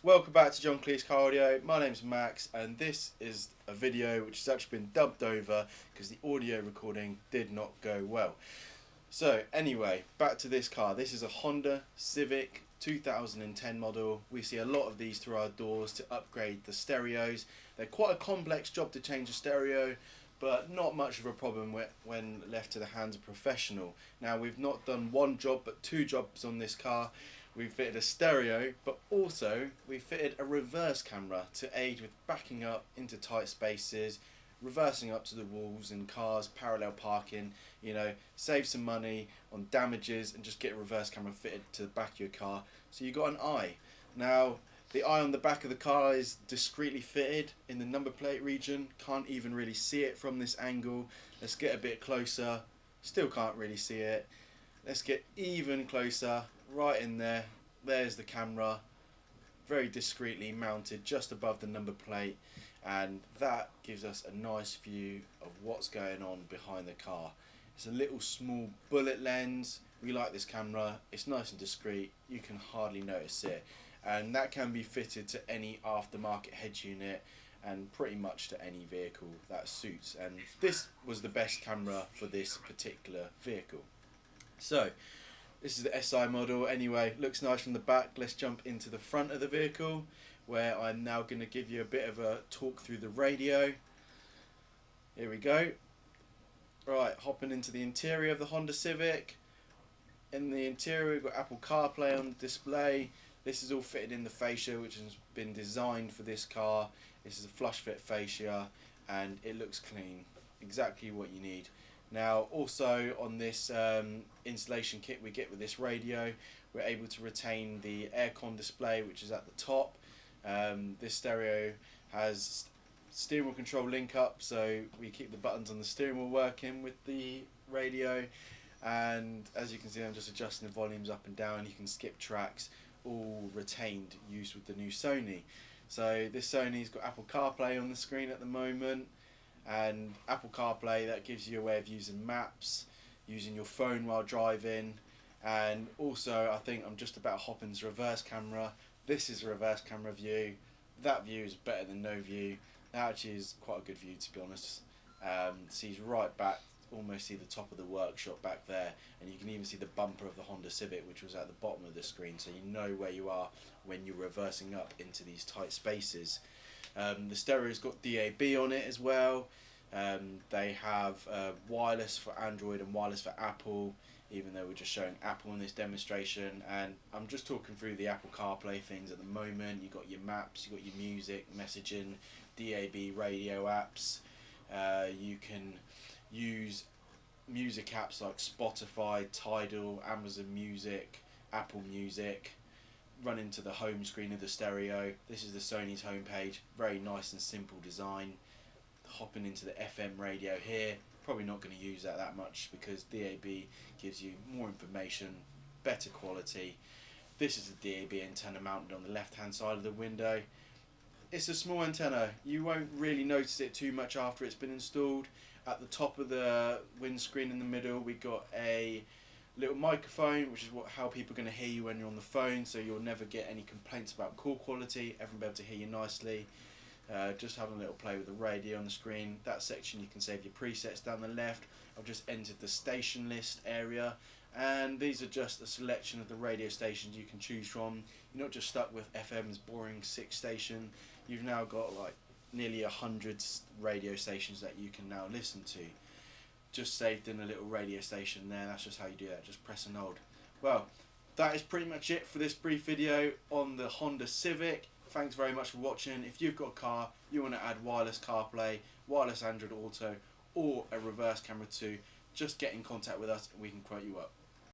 Welcome back to John Cleese Car Audio. My name's Max, and this is a video which has actually been dubbed over because the audio recording did not go well. So anyway, back to this car. This is a Honda Civic 2010 model. We see a lot of these through our doors to upgrade the stereos. They're quite a complex job to change a stereo, but not much of a problem when left to the hands of a professional. Now, we've not done one job but two jobs on this car. We've fitted a stereo, but also we fitted a reverse camera to aid with backing up into tight spaces, reversing up to the walls in cars, parallel parking, save some money on damages and just get a reverse camera fitted to the back of your car. So you've got an eye. Now, the eye on the back of the car is discreetly fitted in the number plate region. Can't even really see it from this angle. Let's get a bit closer. Still can't really see it. Let's get even closer. Right in there. There's the camera. Very discreetly mounted just above the number plate. And that gives us a nice view of what's going on behind the car. It's a little small bullet lens. We like this camera. It's nice and discreet. You can hardly notice it. And that can be fitted to any aftermarket head unit and pretty much to any vehicle that suits. And this was the best camera for this particular vehicle. So, this is the SI model. Anyway, looks nice from the back. Let's jump into the front of the vehicle, where I'm now going to give you a bit of a talk through the radio. Here we go. Right, hopping into the interior of the Honda Civic. In the interior, we've got Apple CarPlay on the display. This is all fitted in the fascia, which has been designed for this car. This is a flush fit fascia, and it looks clean. Exactly what you need. Now, also on this installation kit we get with this radio, we're able to retain the aircon display, which is at the top. This stereo has steering wheel control link up, so we keep the buttons on the steering wheel working with the radio. And as you can see, I'm just adjusting the volumes up and down. You can skip tracks, all retained use with the new Sony. So this Sony's got Apple CarPlay on the screen at the moment. And Apple CarPlay, that gives you a way of using maps, using your phone while driving. And also, I think I'm just about hopping into reverse camera. This is a reverse camera view. That view is better than no view. That actually is quite a good view, to be honest. Sees right back, almost see the top of the workshop back there, and you can even see the bumper of the Honda Civic, which was at the bottom of the screen, so you know where you are when you're reversing up into these tight spaces. The stereo's got DAB on it as well. They have wireless for Android and wireless for Apple, even though we're just showing Apple in this demonstration. And I'm just talking through the Apple CarPlay things at the moment. You've got your maps, you've got your music, messaging, DAB radio apps. You can use music apps like Spotify, Tidal, Amazon Music, Apple Music. Run into the home screen of the stereo. This is the Sony's homepage. Very nice and simple design. Hopping into the FM radio here. Probably not going to use that much because DAB gives you more information, better quality. This is the DAB antenna mounted on the left hand side of the window. It's a small antenna. You won't really notice it too much after it's been installed. At the top of the windscreen in the middle, we got a little microphone, which is how people are going to hear you when you're on the phone, so you'll never get any complaints about call quality. Everyone will be able to hear you nicely. Just having a little play with the radio on the screen. That section you can save your presets down the left. I've just entered the station list area, and these are just a selection of the radio stations you can choose from. You're not just stuck with FM's boring 6 station. You've now got like nearly 100 radio stations that you can now listen to. Just saved in a little radio station there. That's just how you do that. Just press and hold. Well, that is pretty much it for this brief video on the Honda Civic. Thanks very much for watching. If you've got a car, you want to add wireless CarPlay, wireless Android Auto, or a reverse camera too, just get in contact with us and we can quote you up.